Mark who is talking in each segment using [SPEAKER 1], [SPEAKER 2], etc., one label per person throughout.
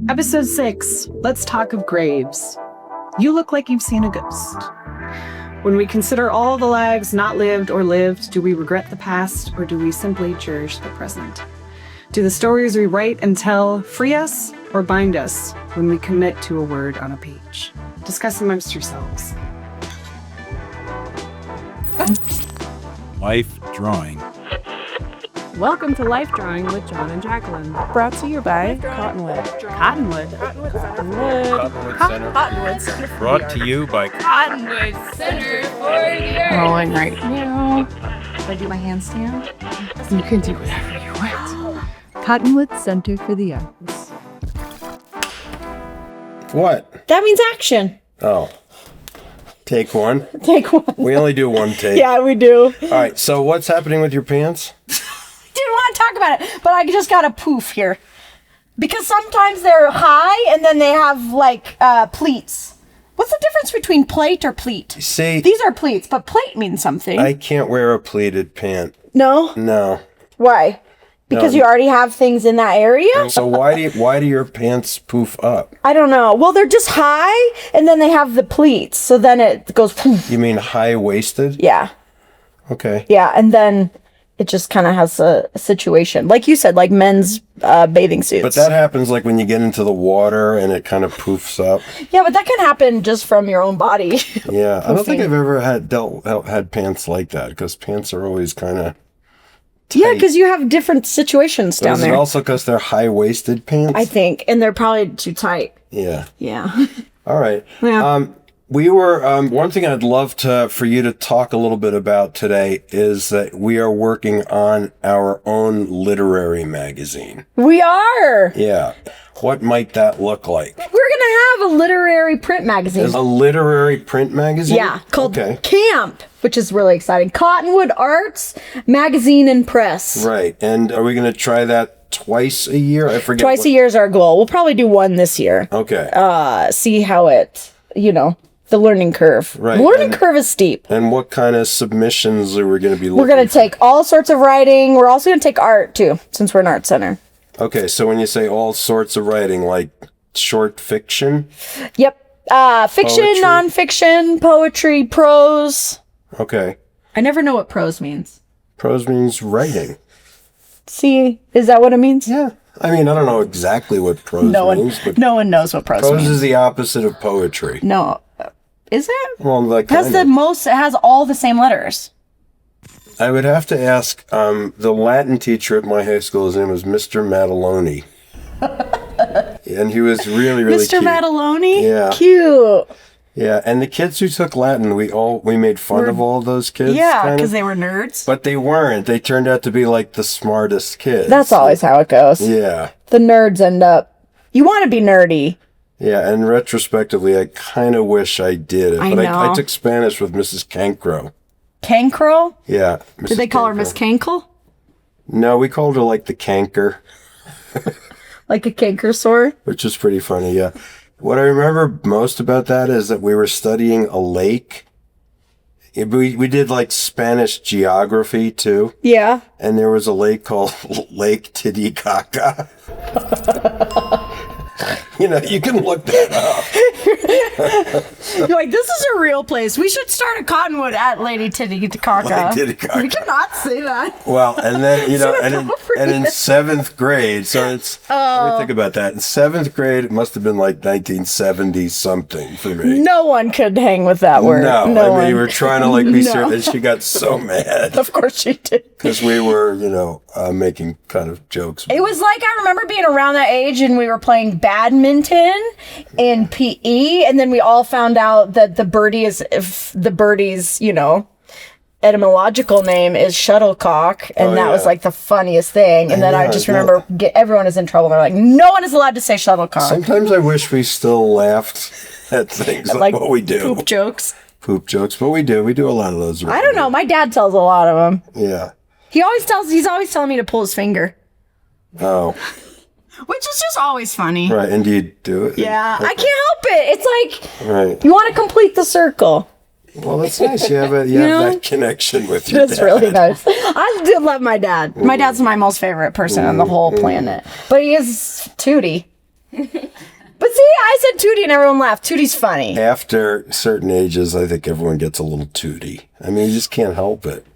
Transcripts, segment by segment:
[SPEAKER 1] Episode 6, let's talk of graves. You look like you've seen a ghost. When we consider all the lives not lived or lived, do we regret the past or do we simply cherish the present? Do the stories we write and tell free us or bind us when we commit to a word on a page? Discuss amongst yourselves.
[SPEAKER 2] Life Drawing.
[SPEAKER 3] Welcome to Life Drawing with John and Jacqueline.
[SPEAKER 4] Brought to you by
[SPEAKER 3] Cottonwood.
[SPEAKER 1] Cottonwood.
[SPEAKER 3] Cottonwood Center.
[SPEAKER 2] Brought to you by
[SPEAKER 3] Cottonwood Center for the Arts.
[SPEAKER 4] Rolling right now. Should I do my handstand?
[SPEAKER 3] You can do whatever you want. Cottonwood Center for the Arts.
[SPEAKER 5] What?
[SPEAKER 4] That means action.
[SPEAKER 5] Oh. Take one.
[SPEAKER 4] Take one.
[SPEAKER 5] We only do one take.
[SPEAKER 4] Yeah, we do.
[SPEAKER 5] All right, so what's happening with your pants?
[SPEAKER 4] Didn't want to talk about it, but I just got a poof here. Because sometimes they're high and then they have like pleats. What's the difference between plate or pleat?
[SPEAKER 5] See,
[SPEAKER 4] These are pleats, but plate means something.
[SPEAKER 5] I can't wear a pleated pant.
[SPEAKER 4] No?
[SPEAKER 5] No.
[SPEAKER 4] Why? Because
[SPEAKER 5] No.
[SPEAKER 4] you already have things in that area?
[SPEAKER 5] So why do your pants poof up?
[SPEAKER 4] I don't know. Well, they're just high and then they have the pleats. So then it goes poof.
[SPEAKER 5] You mean high-waisted?
[SPEAKER 4] Yeah.
[SPEAKER 5] Okay.
[SPEAKER 4] Yeah, and then it just kind of has a situation. Like you said, like men's bathing suits.
[SPEAKER 5] But that happens like when you get into the water and it kind of poofs up.
[SPEAKER 4] Yeah, but that can happen just from your own body.
[SPEAKER 5] Yeah, I don't think I've ever had pants like that because pants are always kind of
[SPEAKER 4] Yeah, because you have different situations down
[SPEAKER 5] Is it
[SPEAKER 4] there.
[SPEAKER 5] also because they're high-waisted pants?
[SPEAKER 4] I think, and they're probably too tight.
[SPEAKER 5] Yeah.
[SPEAKER 4] Yeah.
[SPEAKER 5] All right.
[SPEAKER 4] Yeah.
[SPEAKER 5] We were one thing I'd love for you to talk a little bit about today is that we are working on our own literary magazine.
[SPEAKER 4] We are.
[SPEAKER 5] Yeah. What might that look like?
[SPEAKER 4] We're gonna have a literary print magazine.
[SPEAKER 5] A literary print magazine?
[SPEAKER 4] Yeah, called Camp, which is really exciting. Cottonwood Arts Magazine and Press.
[SPEAKER 5] Right. And are we going to try that twice a year? I forget.
[SPEAKER 4] Twice a year is our goal. We'll probably do one this year.
[SPEAKER 5] Okay.
[SPEAKER 4] See how it, the learning curve.
[SPEAKER 5] Right,
[SPEAKER 4] The learning
[SPEAKER 5] and-
[SPEAKER 4] curve is steep.
[SPEAKER 5] And what kind of submissions are we going to be looking
[SPEAKER 4] We're going to
[SPEAKER 5] for?
[SPEAKER 4] take all sorts of writing. We're also going to take art, too, since we're an art center.
[SPEAKER 5] Okay, so when you say all sorts of writing, like short fiction?
[SPEAKER 4] Yep. Fiction,
[SPEAKER 5] Poetry.
[SPEAKER 4] nonfiction, poetry, prose.
[SPEAKER 5] Okay.
[SPEAKER 4] I never know what prose means.
[SPEAKER 5] Prose means writing.
[SPEAKER 4] See, is that what it means?
[SPEAKER 5] Yeah. I mean, I don't know exactly what prose means, but
[SPEAKER 4] No one knows what prose
[SPEAKER 5] prose
[SPEAKER 4] means.
[SPEAKER 5] is the opposite of poetry.
[SPEAKER 4] No. Is it?
[SPEAKER 5] Well, like
[SPEAKER 4] It has all the same letters.
[SPEAKER 5] I would have to ask the Latin teacher at my high school. His name was Mr. Mataloni. And he was really, really
[SPEAKER 4] Mr.
[SPEAKER 5] cute.
[SPEAKER 4] Mataloni?
[SPEAKER 5] Yeah.
[SPEAKER 4] Cute.
[SPEAKER 5] Yeah, and the kids who took Latin, we made fun of all those kids.
[SPEAKER 4] Yeah,
[SPEAKER 5] kind of.
[SPEAKER 4] because they were nerds.
[SPEAKER 5] But they weren't. They turned out to be like the smartest kids.
[SPEAKER 4] That's always how it goes.
[SPEAKER 5] Yeah.
[SPEAKER 4] The nerds end up. You want to be nerdy.
[SPEAKER 5] Yeah, and retrospectively, I kind of wish I did it.
[SPEAKER 4] I
[SPEAKER 5] But
[SPEAKER 4] know.
[SPEAKER 5] I took Spanish with Mrs. Cancro.
[SPEAKER 4] Cancro?
[SPEAKER 5] Yeah.
[SPEAKER 4] Did they call her Miss Cankle?
[SPEAKER 5] No, we called her like the canker,
[SPEAKER 4] Like a canker sore?
[SPEAKER 5] which is pretty funny, yeah. What I remember most about that is that we were studying a lake. We did like Spanish geography too.
[SPEAKER 4] Yeah.
[SPEAKER 5] And there was a lake called Lake Titicaca. You can look that up.
[SPEAKER 4] You're like, this is a real place. We should start a Cottonwood at Lady Titicaca.
[SPEAKER 5] Lake Titicaca.
[SPEAKER 4] We cannot say that.
[SPEAKER 5] Well, and then, and in
[SPEAKER 4] appropriate.
[SPEAKER 5] seventh grade, so let me think about that. In seventh grade, it must have been like 1970 something for me.
[SPEAKER 4] No one could hang with that word.
[SPEAKER 5] No,
[SPEAKER 4] No
[SPEAKER 5] I
[SPEAKER 4] one.
[SPEAKER 5] mean, we were trying to like be
[SPEAKER 4] No.
[SPEAKER 5] serious, and she got so mad
[SPEAKER 4] Of course she did.
[SPEAKER 5] because we were, making kind of jokes.
[SPEAKER 4] It was like, I remember being around that age and we were playing badminton in PE, and then we all found out that the birdie's etymological name is shuttlecock, and that was like the funniest thing. And then I just remember everyone is in trouble. They're like, no one is allowed to say shuttlecock.
[SPEAKER 5] Sometimes I wish we still laughed at things like what we do.
[SPEAKER 4] Poop jokes.
[SPEAKER 5] Poop jokes, but we do. We do a lot of those.
[SPEAKER 4] I don't know. My dad tells a lot of them.
[SPEAKER 5] Yeah.
[SPEAKER 4] He's always telling me to pull his finger.
[SPEAKER 5] Oh,
[SPEAKER 4] Which is just always funny.
[SPEAKER 5] right. And do you do it?
[SPEAKER 4] Yeah, I can't help it. It's like,
[SPEAKER 5] Right.
[SPEAKER 4] you want to complete the circle.
[SPEAKER 5] Well, that's nice. You have have that connection with your
[SPEAKER 4] That's
[SPEAKER 5] dad.
[SPEAKER 4] really nice. I do love my dad. My dad's my most favorite person on the whole planet. But he is Tootie. But see, I said Tootie and everyone laughed. Tootie's funny.
[SPEAKER 5] After certain ages, I think everyone gets a little tooty. I mean, you just can't help it.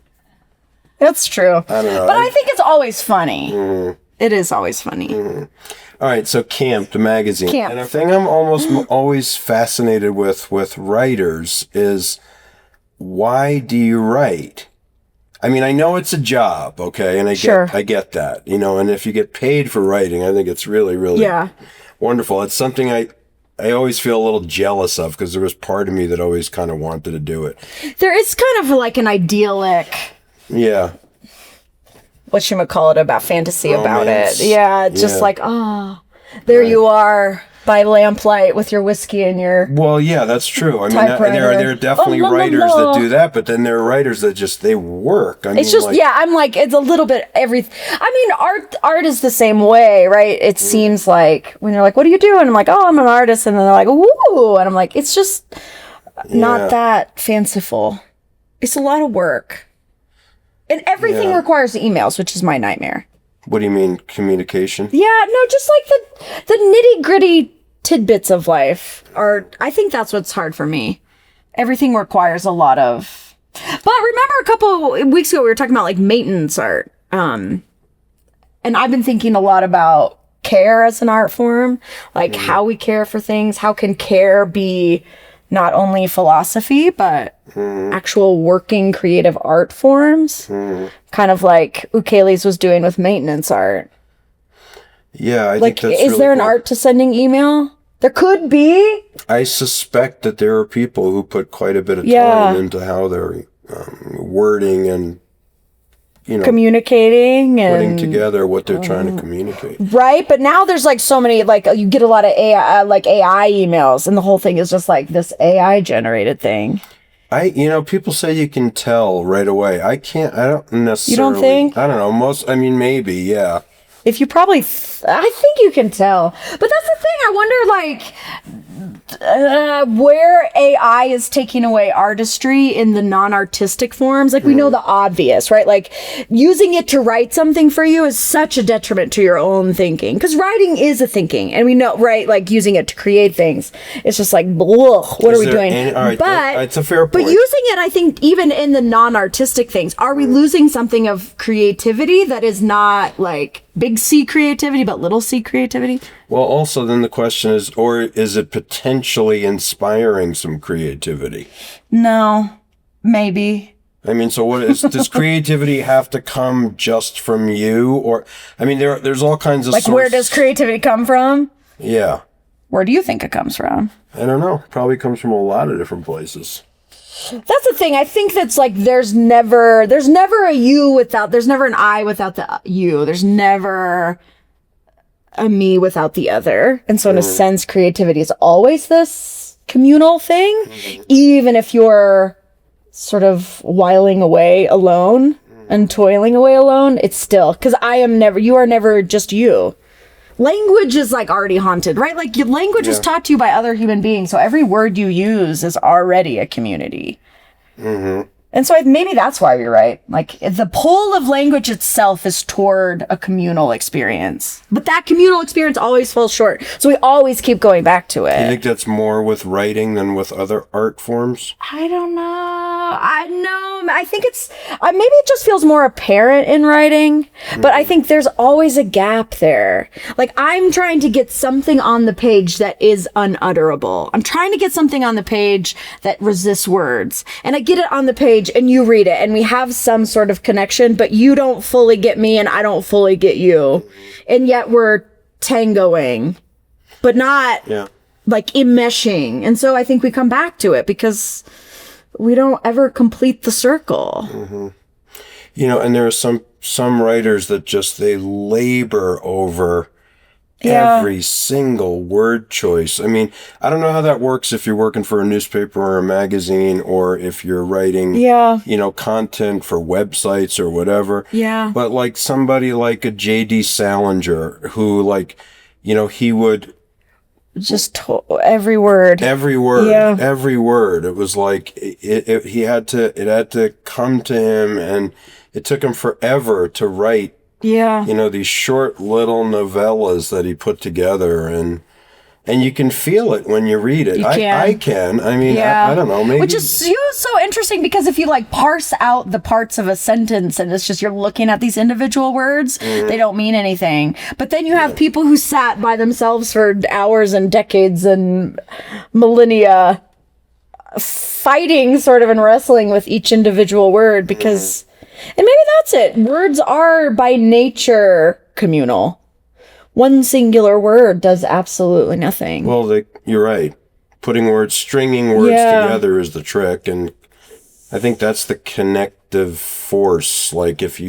[SPEAKER 4] That's true.
[SPEAKER 5] I don't know.
[SPEAKER 4] But I think it's always funny. It is always funny.
[SPEAKER 5] All right, so Camp, the magazine.
[SPEAKER 4] Camp.
[SPEAKER 5] And the thing I'm almost always fascinated with writers is, why do you write? I mean, I know it's a job, okay, and I get that, you know, and if you get paid for writing, I think it's really, really wonderful. It's something I always feel a little jealous of, because there was part of me that always kind of wanted to do it.
[SPEAKER 4] There is kind of like an idyllic, whatchamacallit, about fantasy about it. Yeah, just like, there you are by lamplight with your whiskey and your
[SPEAKER 5] Well, yeah, that's true. I mean, there are definitely writers that do that, but then there are writers that just, they work. I mean,
[SPEAKER 4] it's just, I'm like, it's a little bit I mean, art is the same way, right? It seems like, when you're like, what do you do? And I'm like, oh, I'm an artist. And then they're like, ooh. And I'm like, it's just not that fanciful. It's a lot of work. And everything requires emails, which is my nightmare.
[SPEAKER 5] What do you mean, communication?
[SPEAKER 4] Yeah, no, just like the nitty gritty tidbits of life are, I think that's what's hard for me. Everything requires a lot of, but remember a couple weeks ago, we were talking about like maintenance art. And I've been thinking a lot about care as an art form, like how we care for things. How can care be not only philosophy, but actual working creative art forms? Kind of like Ukele's was doing with maintenance art.
[SPEAKER 5] Yeah, I
[SPEAKER 4] like,
[SPEAKER 5] think that's
[SPEAKER 4] is
[SPEAKER 5] really
[SPEAKER 4] there an
[SPEAKER 5] cool.
[SPEAKER 4] art to sending email? There could be.
[SPEAKER 5] I suspect that there are people who put quite a bit of time into how they're wording and, you know,
[SPEAKER 4] communicating and
[SPEAKER 5] putting together what they're trying to communicate.
[SPEAKER 4] Right, but now there's like so many, like you get a lot of AI, AI emails, and the whole thing is just like this AI generated thing.
[SPEAKER 5] People say you can tell right away. I don't necessarily.
[SPEAKER 4] You don't think?
[SPEAKER 5] I don't know. Maybe, yeah.
[SPEAKER 4] If you probably, I think you can tell. But that's the thing. I wonder, like, where AI is taking away artistry in the non-artistic forms. Like, we know the obvious, right? Like, using it to write something for you is such a detriment to your own thinking. Because writing is a thinking. And we know, right? Like, using it to create things. It's just like, what are we doing?
[SPEAKER 5] All right, it's a fair point.
[SPEAKER 4] But using it, I think, even in the non-artistic things, are we losing something of creativity that is not, like, big C creativity, but little c creativity?
[SPEAKER 5] Well, also then the question is, or is it potentially inspiring some creativity?
[SPEAKER 4] No, maybe.
[SPEAKER 5] I mean, so does creativity have to come just from you? Or, I mean, there's all kinds of
[SPEAKER 4] like, where does creativity come from?
[SPEAKER 5] Yeah.
[SPEAKER 4] Where do you think it comes from?
[SPEAKER 5] I don't know. Probably comes from a lot of different places.
[SPEAKER 4] That's the thing. I think that's like, there's never a you without, there's never an I without the you. There's never a me without the other. And so in a sense, creativity is always this communal thing, even if you're sort of whiling away alone and toiling away alone, it's still, because you are never just you. Language is like already haunted, right? Like, your language was taught to you by other human beings. So every word you use is already a community. And so maybe that's why you're right. Like, the pull of language itself is toward a communal experience. But that communal experience always falls short. So we always keep going back to it.
[SPEAKER 5] You think that's more with writing than with other art forms?
[SPEAKER 4] I don't know. I think it's, maybe it just feels more apparent in writing. But I think there's always a gap there. Like, I'm trying to get something on the page that is unutterable. I'm trying to get something on the page that resists words. And I get it on the page and you read it and we have some sort of connection, but you don't fully get me and I don't fully get you. And yet we're tangoing, but not like enmeshing. And so I think we come back to it because we don't ever complete the circle.
[SPEAKER 5] And there are some writers that they labor over every single word choice. I mean, I don't know how that works if you're working for a newspaper or a magazine, or if you're writing, content for websites or whatever.
[SPEAKER 4] Yeah.
[SPEAKER 5] But like somebody like a J.D. Salinger, who he would
[SPEAKER 4] just every word.
[SPEAKER 5] Every word. It was like it had to come to him, and it took him forever to write. These short little novellas that he put together, and And you can feel it when you read it. I can. I mean, I don't know. Maybe.
[SPEAKER 4] Which is so interesting because if you like parse out the parts of a sentence and it's just you're looking at these individual words, they don't mean anything. But then you have people who sat by themselves for hours and decades and millennia fighting sort of and wrestling with each individual word because, and maybe that's it. Words are by nature communal. One singular word does absolutely nothing.
[SPEAKER 5] Well, you're right. Stringing words together is the trick, and I think that's the connective force. Like if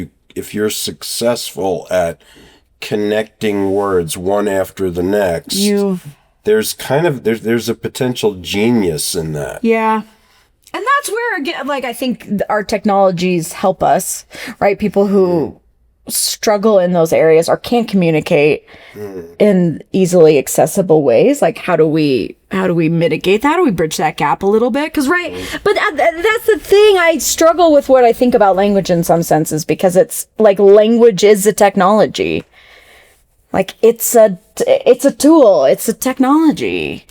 [SPEAKER 5] you're successful at connecting words one after the next, there's a potential genius in that.
[SPEAKER 4] Yeah. And that's where, again, like, I think our technologies help us, right? People who struggle in those areas or can't communicate in easily accessible ways. Like, how do we mitigate that? How do we bridge that gap a little bit? Because, right. But that's the thing. I struggle with what I think about language in some senses because it's like language is a technology. Like, it's a tool. It's a technology.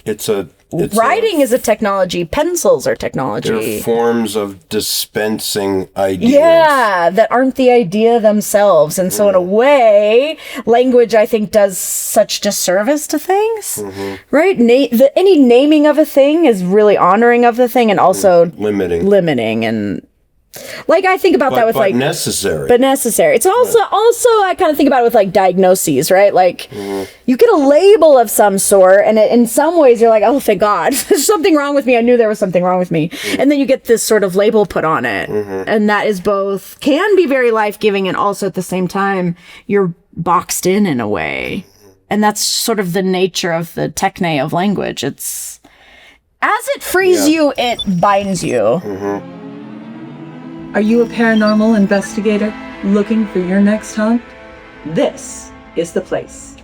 [SPEAKER 4] Writing is a technology. Pencils are technology.
[SPEAKER 5] They're forms of dispensing ideas.
[SPEAKER 4] Yeah, that aren't the idea themselves. And so in a way, language, I think, does such disservice to things, right? Any naming of a thing is really honoring of the thing and also limiting and... Like, I think about that with, like...
[SPEAKER 5] necessary.
[SPEAKER 4] But necessary. It's also, I kind of think about it with, like, diagnoses, right? Like, you get a label of some sort, and in some ways, you're like, oh, thank God. There's something wrong with me. I knew there was something wrong with me. And then you get this sort of label put on it. And that is both, can be very life-giving, and also at the same time, you're boxed in a way. And that's sort of the nature of the techne of language. It's, as it frees you, it binds you.
[SPEAKER 1] Are you a paranormal investigator looking for your next hunt? This is the place.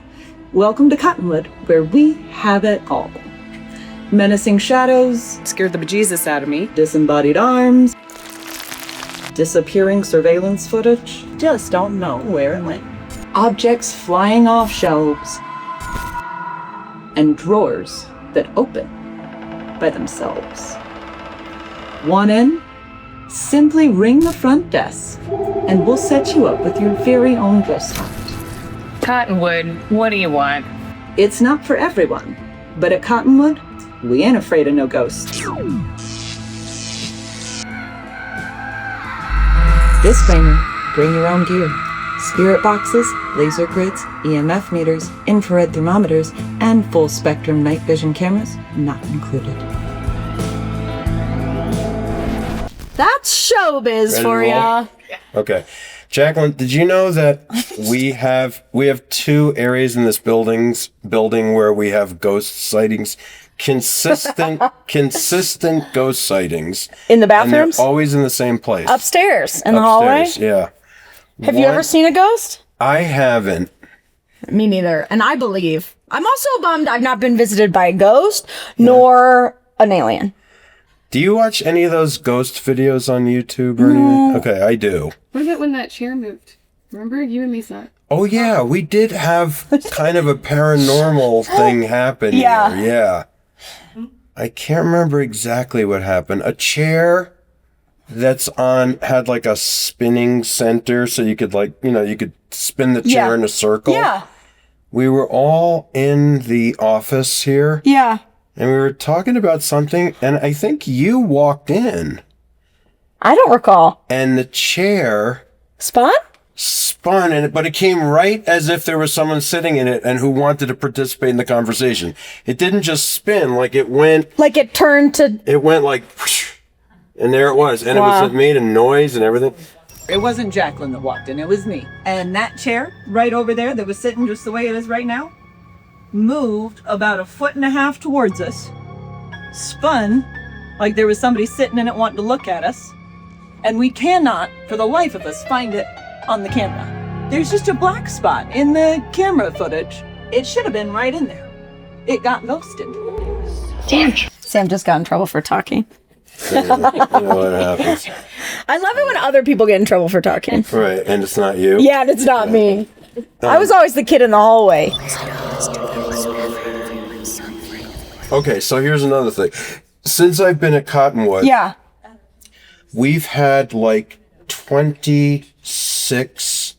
[SPEAKER 1] Welcome to Cottonwood, where we have it all. Menacing shadows, scared the bejesus out of me, disembodied arms, disappearing surveillance footage, just don't know where it went. Objects flying off shelves, and drawers that open by themselves. Want in? Simply ring the front desk, and we'll set you up with your very own ghost hunt.
[SPEAKER 2] Cottonwood, what do you want?
[SPEAKER 1] It's not for everyone, but at Cottonwood, we ain't afraid of no ghosts. Disclaimer, bring your own gear. Spirit boxes, laser grids, EMF meters, infrared thermometers, and full spectrum night vision cameras not included.
[SPEAKER 4] That's showbiz for ya.
[SPEAKER 5] Okay. Jacqueline, did you know that we have 2 areas in this building where we have ghost sightings? Consistent ghost sightings.
[SPEAKER 4] In the bathrooms?
[SPEAKER 5] And they're always in the same place.
[SPEAKER 4] Upstairs in the hallway?
[SPEAKER 5] Yeah.
[SPEAKER 4] Have you ever seen a ghost?
[SPEAKER 5] I haven't.
[SPEAKER 4] Me neither. And I believe. I'm also bummed I've not been visited by a ghost nor an alien.
[SPEAKER 5] Do you watch any of those ghost videos on YouTube or anything? Okay, I do.
[SPEAKER 2] What about when that chair moved? Remember, you and me saw it.
[SPEAKER 5] Oh yeah, we did have kind of a paranormal thing happen here. Yeah. I can't remember exactly what happened. A chair that's had like a spinning center, so you could you could spin the chair in a circle.
[SPEAKER 4] Yeah.
[SPEAKER 5] We were all in the office here.
[SPEAKER 4] Yeah.
[SPEAKER 5] And we were talking about something, and I think you walked in.
[SPEAKER 4] I don't recall.
[SPEAKER 5] And the chair...
[SPEAKER 4] Spun,
[SPEAKER 5] but it came right as if there was someone sitting in it and who wanted to participate in the conversation. It didn't just spin, like it went...
[SPEAKER 4] Like it turned to...
[SPEAKER 5] It went like... And there it was. And it made a noise and everything.
[SPEAKER 1] It wasn't Jacqueline that walked in, it was me. And that chair right over there that was sitting just the way it is right now moved about 1.5 feet towards us, spun like there was somebody sitting in it wanting to look at us, and we cannot, for the life of us, find it on the camera. There's just a black spot in the camera footage. It should have been right in there. It got ghosted.
[SPEAKER 4] Damn. Sam just got in trouble for talking.
[SPEAKER 5] You know what happens.
[SPEAKER 4] I love it when other people get in trouble for talking.
[SPEAKER 5] Right, and it's not you.
[SPEAKER 4] Yeah, and it's not me. I was always the kid in the hallway.
[SPEAKER 5] Okay, so here's another thing. Since I've been at Cottonwood,
[SPEAKER 4] Yeah.
[SPEAKER 5] we've had like 26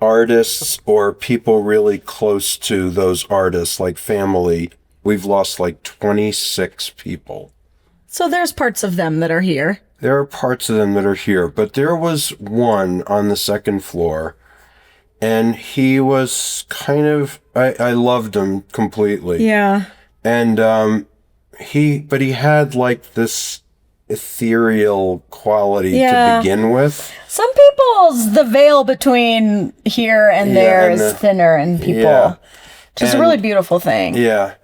[SPEAKER 5] artists or people really close to those artists, like family. We've lost like 26 people.
[SPEAKER 4] So there's parts of them that are here.
[SPEAKER 5] There are parts of them that are here, but there was one on the second floor, and he was kind of, I loved him completely.
[SPEAKER 4] Yeah.
[SPEAKER 5] And he had like this ethereal quality to begin with.
[SPEAKER 4] Some people's, the veil between here and there
[SPEAKER 5] and
[SPEAKER 4] is thinner in people.
[SPEAKER 5] Yeah.
[SPEAKER 4] Which is a really beautiful thing.
[SPEAKER 5] Yeah.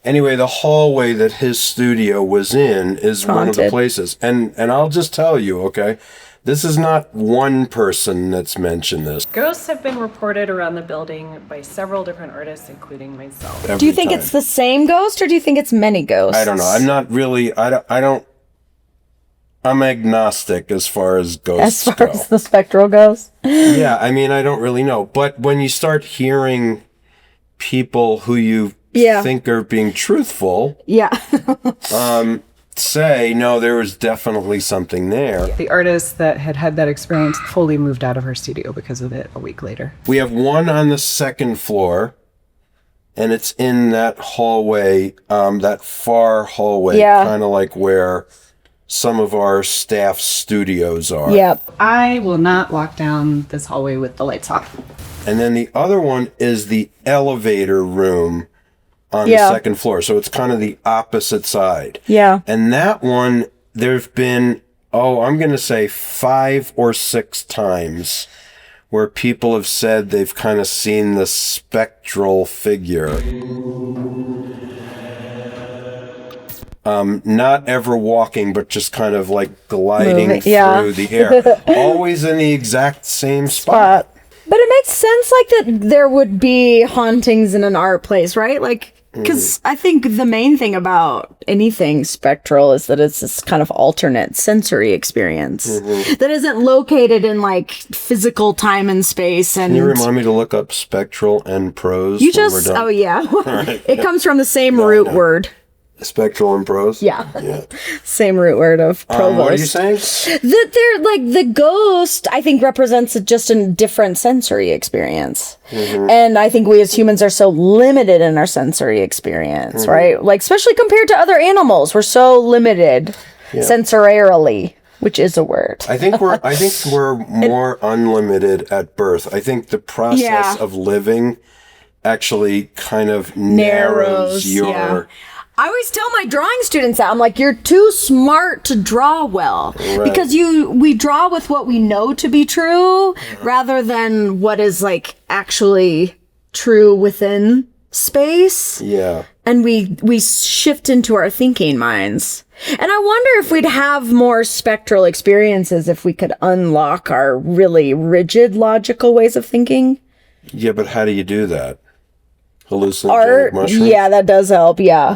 [SPEAKER 5] Anyway, the hallway that his studio was in is one of the
[SPEAKER 4] Haunted.
[SPEAKER 5] places. And I'll just tell you, okay, this is not one person that's mentioned this.
[SPEAKER 1] Ghosts have been reported around the building by several different artists, including myself.
[SPEAKER 4] Do you think it's the same ghost or do you think it's many ghosts?
[SPEAKER 5] I don't know. I'm not really, I'm agnostic as far as ghosts
[SPEAKER 4] As far
[SPEAKER 5] go.
[SPEAKER 4] as the spectral goes?
[SPEAKER 5] Yeah, I mean, I don't really know. But when you start hearing people who you think are being truthful
[SPEAKER 4] Yeah.
[SPEAKER 5] say, no, there was definitely something there.
[SPEAKER 1] The artist that had that experience fully moved out of her studio because of it a week later.
[SPEAKER 5] We have one on the second floor, and it's in that hallway, that far hallway, kind of like where some of our staff studios are.
[SPEAKER 4] Yep.
[SPEAKER 1] I will not walk down this hallway with the lights off.
[SPEAKER 5] And then the other one is the elevator room on the second floor. So it's kind of the opposite side.
[SPEAKER 4] Yeah.
[SPEAKER 5] And that one, there've been, I'm going to say 5 or 6 times where people have said they've kind of seen the spectral figure. Not ever walking, but just kind of like gliding through the air. Always in the exact same spot.
[SPEAKER 4] But it makes sense like that there would be hauntings in an art place, right? Like, because I think the main thing about anything spectral is that it's this kind of alternate sensory experience that isn't located in like physical time and space. And
[SPEAKER 5] Can you remind me to look up spectral and prose?
[SPEAKER 4] you
[SPEAKER 5] when
[SPEAKER 4] just,
[SPEAKER 5] we're done?
[SPEAKER 4] It comes from the same root word.
[SPEAKER 5] Spectral and prose?
[SPEAKER 4] Yeah. Same root word of provost.
[SPEAKER 5] What are you saying?
[SPEAKER 4] That they're like the ghost, I think, represents just a different sensory experience. And I think we as humans are so limited in our sensory experience, right? Like, especially compared to other animals, we're so limited sensorially, which is a word.
[SPEAKER 5] I think we're more unlimited at birth. I think the process of living actually kind of narrows your...
[SPEAKER 4] I always tell my drawing students that I'm like, you're too smart to draw well because we draw with what we know to be true rather than what is like actually true within space.
[SPEAKER 5] Yeah.
[SPEAKER 4] And we shift into our thinking minds. And I wonder if we'd have more spectral experiences if we could unlock our really rigid logical ways of thinking.
[SPEAKER 5] Yeah, but how do you do that? Hallucinogenic
[SPEAKER 4] Art,
[SPEAKER 5] mushrooms?
[SPEAKER 4] yeah, that does help. Yeah,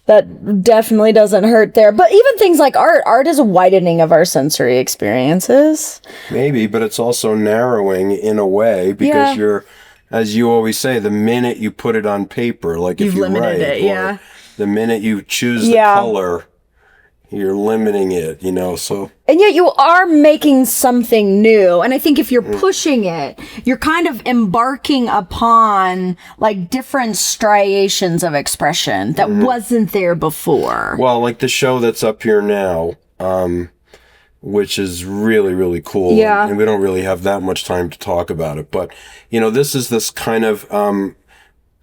[SPEAKER 4] that definitely doesn't hurt there. But even things like art is a widening of our sensory experiences.
[SPEAKER 5] Maybe, but it's also narrowing in a way because you're, as you always say, the minute you put it on paper, like if you write, or the minute you choose the color, you're limiting it, so.
[SPEAKER 4] And yet you are making something new. And I think if you're pushing it, you're kind of embarking upon like different striations of expression that wasn't there before.
[SPEAKER 5] Well, like the show that's up here now, which is really, really cool.
[SPEAKER 4] Yeah.
[SPEAKER 5] And we don't really have that much time to talk about it. But, this is this kind of,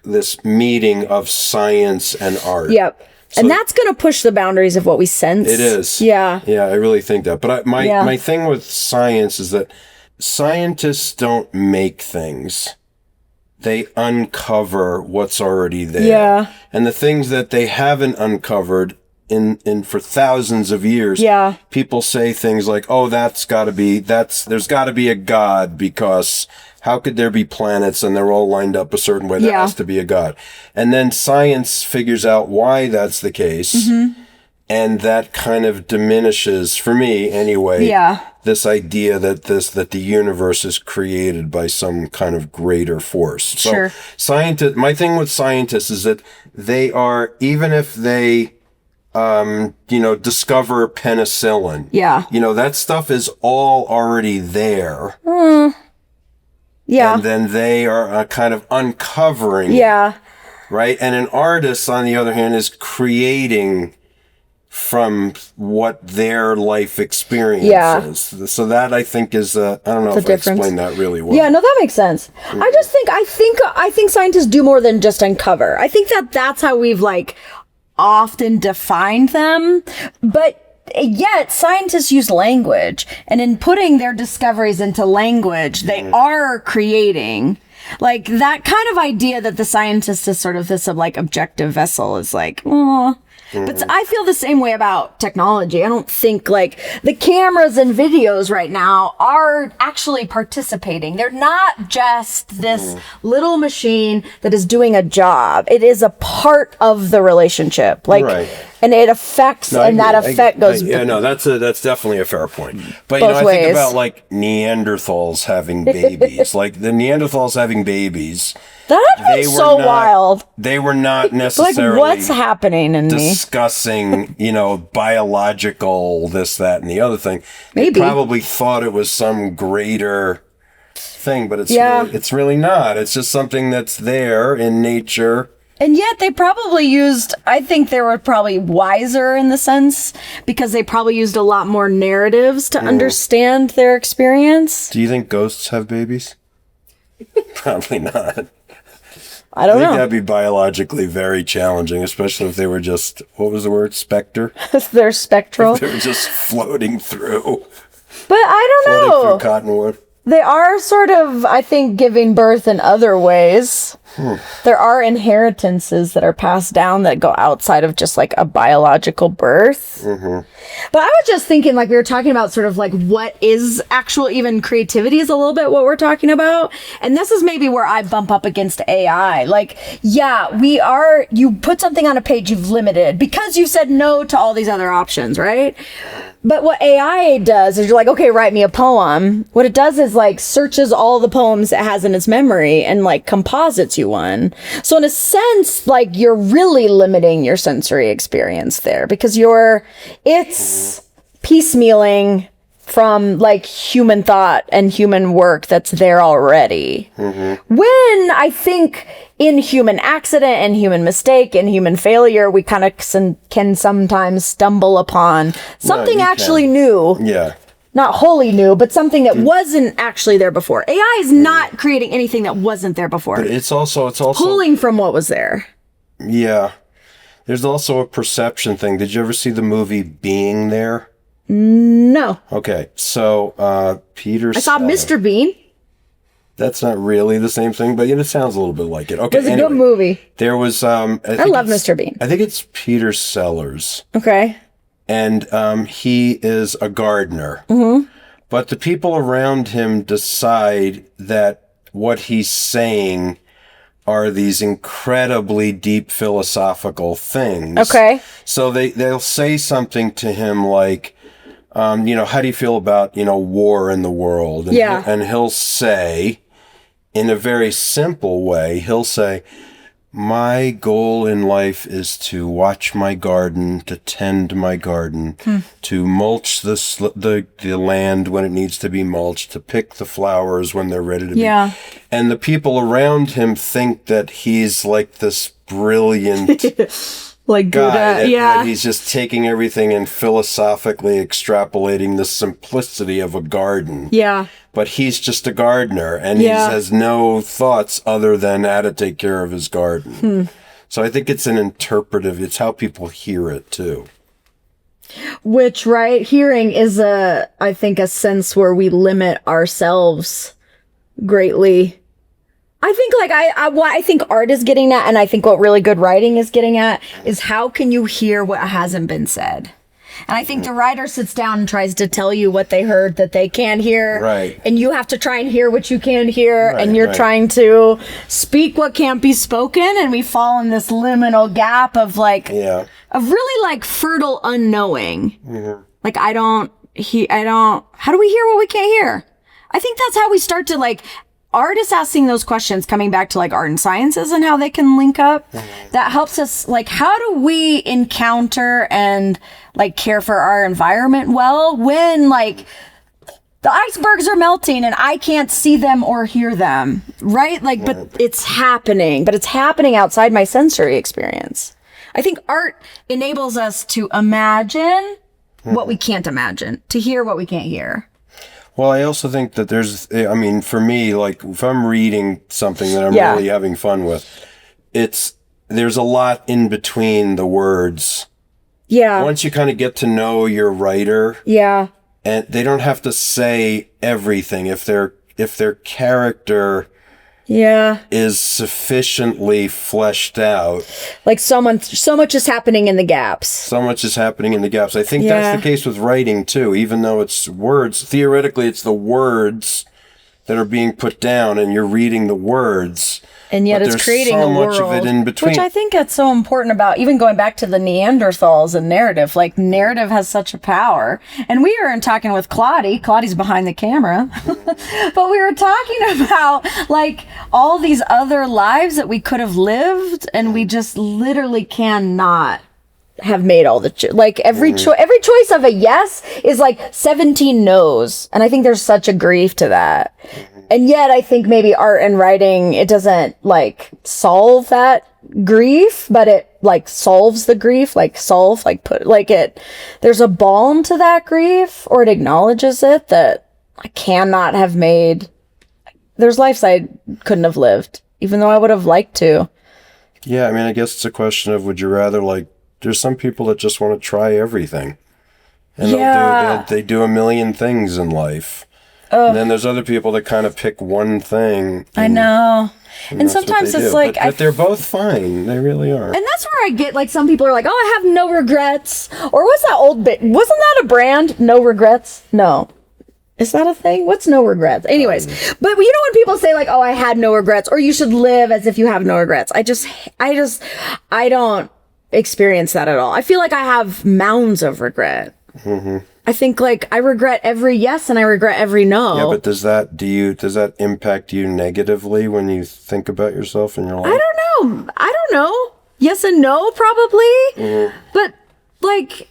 [SPEAKER 5] this meeting of science and art.
[SPEAKER 4] Yep. And that's going to push the boundaries of what we sense.
[SPEAKER 5] It is.
[SPEAKER 4] Yeah.
[SPEAKER 5] Yeah, I really think that. But my thing with science is that scientists don't make things. They uncover what's already there.
[SPEAKER 4] Yeah.
[SPEAKER 5] And the things that they haven't uncovered in for thousands of years, people say things like, there's got to be a God because how could there be planets and they're all lined up a certain way? There has to be a God. And then science figures out why that's the case. And that kind of diminishes, for me anyway, this idea that the universe is created by some kind of greater force. So my thing with scientists is that they are, even if they, discover penicillin.
[SPEAKER 4] Yeah.
[SPEAKER 5] That stuff is all already there.
[SPEAKER 4] Yeah.
[SPEAKER 5] And then they are kind of uncovering it, right? And an artist, on the other hand, is creating from what their life experience is. So that, I think, is I don't know if I explained that really well.
[SPEAKER 4] Yeah, no, that makes sense. I think scientists do more than just uncover. I think that's how we've often defined them. But yet scientists use language, and in putting their discoveries into language, they are creating. That kind of idea that the scientist is sort of this objective vessel is But I feel the same way about technology. I don't think the cameras and videos right now are actually participating. They're not just this little machine that is doing a job. It is a part of the relationship. And it affects, effect goes.
[SPEAKER 5] That's definitely a fair point. But
[SPEAKER 4] I
[SPEAKER 5] think about Neanderthals having babies. The Neanderthals having babies.
[SPEAKER 4] That's so wild.
[SPEAKER 5] They were not necessarily
[SPEAKER 4] what's happening in
[SPEAKER 5] discussing, biological this, that, and the other thing.
[SPEAKER 4] Maybe.
[SPEAKER 5] They probably thought it was some greater thing, but it's really not. It's just something that's there in nature.
[SPEAKER 4] And yet they probably I think they were probably wiser in the sense, because they probably used a lot more narratives to understand their experience.
[SPEAKER 5] Do you think ghosts have babies? Probably not.
[SPEAKER 4] I don't know.
[SPEAKER 5] That'd be biologically very challenging, especially if they were just, what was the word? Spectre?
[SPEAKER 4] They're spectral.
[SPEAKER 5] They're just floating through.
[SPEAKER 4] But I don't know.
[SPEAKER 5] Floating through cottonwood.
[SPEAKER 4] They are sort of, I think, giving birth in other ways. There are inheritances that are passed down that go outside of just a biological birth. But I was just thinking, we were talking about sort of what is actual even creativity is a little bit what we're talking about. And this is maybe where I bump up against AI. You put something on a page, you've limited because you said no to all these other options, right? But what AI does is you're okay, write me a poem. What it does is searches all the poems it has in its memory and composites you one. So in a sense, you're really limiting your sensory experience there, because it's piecemealing from human thought and human work that's there already. When I think in human accident and human mistake and human failure, we kind of can sometimes stumble upon something actually new.
[SPEAKER 5] Yeah.
[SPEAKER 4] Not wholly new, but something that wasn't actually there before. AI is not creating anything that wasn't there before.
[SPEAKER 5] But it's also
[SPEAKER 4] pulling from what was there.
[SPEAKER 5] Yeah. There's also a perception thing. Did you ever see the movie Being There?
[SPEAKER 4] No.
[SPEAKER 5] Okay. So, Peter
[SPEAKER 4] I saw Mr. Bean.
[SPEAKER 5] That's not really the same thing, but it sounds a little bit like it. Okay.
[SPEAKER 4] It was a good movie.
[SPEAKER 5] There was,
[SPEAKER 4] I love Mr. Bean.
[SPEAKER 5] I think it's Peter Sellers.
[SPEAKER 4] Okay.
[SPEAKER 5] And he is a gardener. But the people around him decide that what he's saying are these incredibly deep philosophical things.
[SPEAKER 4] Okay.
[SPEAKER 5] So they'll say something to him like, how do you feel about, war in the world? And and he'll say, in a very simple way, he'll say, my goal in life is to watch my garden, to tend my garden, to mulch the land when it needs to be mulched, to pick the flowers when they're ready to be. And the people around him think that he's this brilliant guy. That he's just taking everything and philosophically extrapolating the simplicity of a garden.
[SPEAKER 4] Yeah.
[SPEAKER 5] But he's just a gardener, and he has no thoughts other than how to take care of his garden. So I think it's it's how people hear it too.
[SPEAKER 4] Which, hearing is I think a sense where we limit ourselves greatly. I think what I think art is getting at, and I think what really good writing is getting at, is how can you hear what hasn't been said? And I think the writer sits down and tries to tell you what they heard that they can't hear.
[SPEAKER 5] Right.
[SPEAKER 4] And you have to try and hear what you can hear. Right, and you're trying to speak what can't be spoken. And we fall in this liminal gap of of really fertile unknowing. I don't, how do we hear what we can't hear? I think that's how we start to like, artists asking those questions, coming back to like art and sciences and how they can link up. That helps us, like, how do we encounter and like care for our environment well when like the icebergs are melting and I can't see them or hear them, right? Like, but it's happening outside my sensory experience. I think art enables us to imagine what we can't imagine, to hear what we can't hear.
[SPEAKER 5] Well, I also think that for me, like if I'm reading something that I'm really having fun with, there's a lot in between the words.
[SPEAKER 4] Yeah.
[SPEAKER 5] Once you kind of get to know your writer.
[SPEAKER 4] Yeah.
[SPEAKER 5] And they don't have to say everything if their character is sufficiently fleshed out.
[SPEAKER 4] Like so much is happening in the gaps.
[SPEAKER 5] So much is happening in the gaps. I think that's the case with writing too, even though it's words. Theoretically, it's the words that are being put down and you're reading the words.
[SPEAKER 4] And yet it's creating a world,
[SPEAKER 5] so much of it in between.
[SPEAKER 4] Which I think that's so important about, even going back to the Neanderthals and narrative. Like, narrative has such a power. And we were talking with Claudie. Claudie's behind the camera. But we were talking about, like, all these other lives that we could have lived, and we just literally cannot have made all the like every choice of a yes is like 17 no's, and I think there's such a grief to that. And yet I think maybe art and writing, it doesn't like solve that grief, but it like solves the grief, there's a balm to that grief, or it acknowledges it, that I cannot have made, there's lives I couldn't have lived even though I would have liked to.
[SPEAKER 5] Yeah, I mean, I guess it's a question of, would you rather, like, there's some people that just want to try everything. And they do a million things in life. And then there's other people that kind of pick one thing.
[SPEAKER 4] I know. And sometimes it's like...
[SPEAKER 5] But they're both fine. They really are.
[SPEAKER 4] And that's where I get, like, some people are like, oh, I have no regrets. Or what's that old bit? Wasn't that a brand? No regrets? No. Is that a thing? What's no regrets? Anyways, but you know when people say like, oh, I had no regrets, or you should live as if you have no regrets. I don't experience that at all. I feel like I have mounds of regret. Mm-hmm. I think like I regret every yes and I regret every no.
[SPEAKER 5] Yeah, but does that impact you negatively when you think about yourself in your life?
[SPEAKER 4] I don't know. Yes and no, probably. Mm-hmm. But like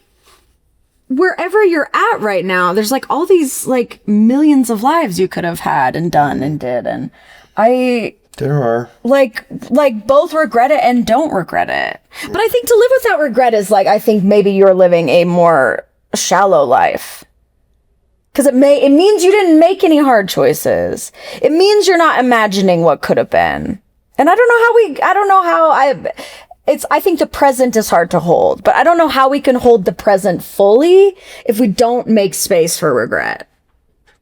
[SPEAKER 4] wherever you're at right now, there's like all these like millions of lives you could have had and done and did, and
[SPEAKER 5] there are
[SPEAKER 4] like both regret it and don't regret it. But I think to live without regret is like, I think maybe you're living a more shallow life, because it means you didn't make any hard choices. It means you're not imagining what could have been. And I think the present is hard to hold, but I don't know how we can hold the present fully if we don't make space for regret.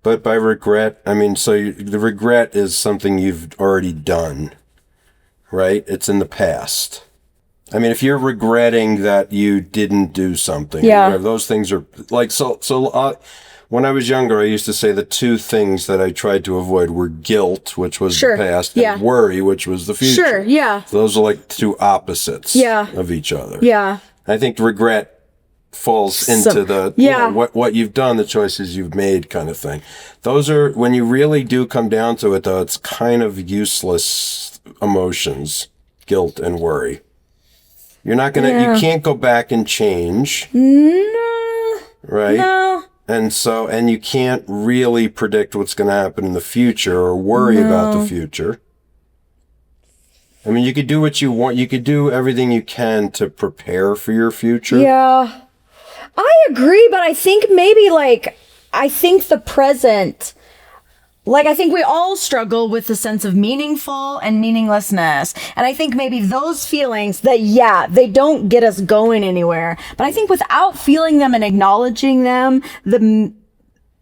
[SPEAKER 5] But by regret, I mean, the regret is something you've already done, right? It's in the past. I mean, if you're regretting that you didn't do something, those things are like, when I was younger, I used to say the two things that I tried to avoid were guilt, which was the past, and worry, which was the future.
[SPEAKER 4] Sure, yeah.
[SPEAKER 5] So those are like two opposites of each other.
[SPEAKER 4] Yeah.
[SPEAKER 5] I think regret falls into the what you've done, the choices you've made kind of thing. Those are, when you really do come down to it, though, it's kind of useless emotions, guilt and worry. You're not going to, you can't go back and change.
[SPEAKER 4] No.
[SPEAKER 5] Right?
[SPEAKER 4] No.
[SPEAKER 5] And you can't really predict what's going to happen in the future or worry about the future. I mean, you could do what you want. You could do everything you can to prepare for your future.
[SPEAKER 4] Yeah. I agree, but I think maybe I think the present, I think we all struggle with the sense of meaningful and meaninglessness. And I think maybe those feelings that, they don't get us going anywhere. But I think without feeling them and acknowledging them, the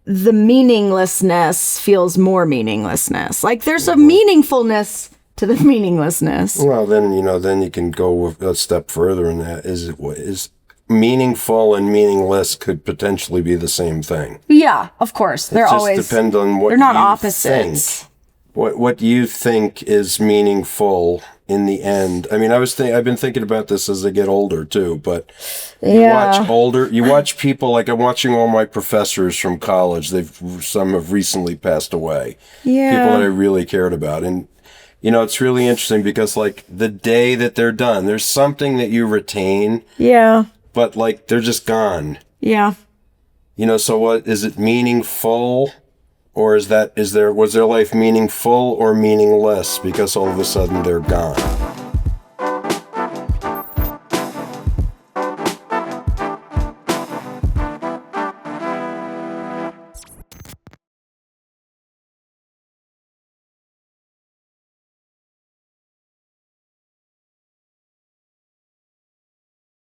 [SPEAKER 4] meaninglessness feels more meaninglessness. Like there's a meaningfulness to the meaninglessness.
[SPEAKER 5] Well, then you can go a step further in that. Is meaningful and meaningless could potentially be the same thing.
[SPEAKER 4] Yeah, of course. They're always
[SPEAKER 5] depend on what
[SPEAKER 4] they're not opposites.
[SPEAKER 5] Think. What you think is meaningful in the end. I mean, I've been thinking about this as I get older too, but
[SPEAKER 4] Yeah.
[SPEAKER 5] you watch people, like I'm watching all my professors from college. Some have recently passed away.
[SPEAKER 4] Yeah.
[SPEAKER 5] People that I really cared about. And, it's really interesting because like the day that they're done, there's something that you retain,
[SPEAKER 4] Yeah.
[SPEAKER 5] but like they're just gone.
[SPEAKER 4] Yeah.
[SPEAKER 5] So what, is it meaningful? Or was their life meaningful or meaningless because all of a sudden they're gone?